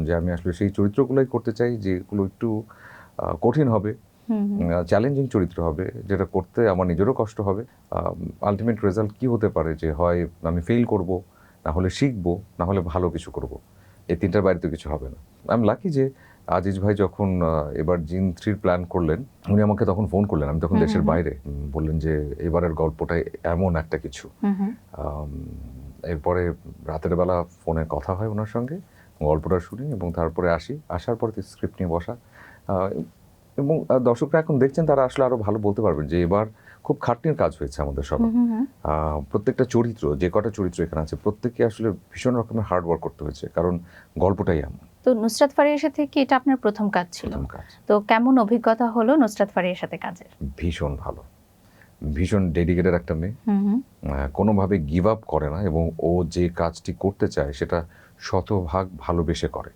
যে আমি আসলে সেই চরিত্রগুলোই করতে চাই যেগুলো একটু কঠিন হবে, চ্যালেঞ্জিং চরিত্র হবে, যেটা করতে আমার নিজেরও কষ্ট হবে। আলটিমেট রেজাল্ট কি হতে পারে, যে হয় আমি ফেল করব, না হলে শিখবো, না হলে ভালো কিছু করব। এই তিনটার বাইরে তো কিছু হবে না। আমি লাকি যে আজিজ ভাই যখন এবার জিন 3 প্ল্যান করলেন, উনি আমাকে তখন ফোন করলেন, আমি তখন দেশের বাইরে। বললেন যে এবারের গল্পটাই এমন একটা কিছু। এরপরে রাতের বেলা ফোনে কথা হয় ওনার সঙ্গে, গল্পটা শুনি এবং তারপরে আসার পরে স্ক্রিপ্ট নিয়ে বসা। এবং দর্শকরা এখন দেখছেন, তারা আসলে আরো ভালো বলতে পারবেন যে এবার খুব খাটনির কাজ হয়েছে আমাদের সবার। প্রত্যেকটা চরিত্র, যে কটা চরিত্র এখানে আছে, প্রত্যেককে আসলে ভীষণ রকমের হার্ড ওয়ার্ক করতে হয়েছে, কারণ গল্পটাই এমন। তো নুসরাত ফারিয়ার সাথে কি এটা আপনার প্রথম কাজ ছিল? প্রথম কাজ। তো কেমন অভিজ্ঞতা হলো নুসরাত ফারিয়ার সাথে কাজের? ভীষণ ভালো, ভীষণ ডেডিকেটেড একটা মেয়ে, কোনোভাবে গিভ আপ করে না এবং ও যে কাজটি করতে চায় সেটা শতভাগ ভালোবেসে করে।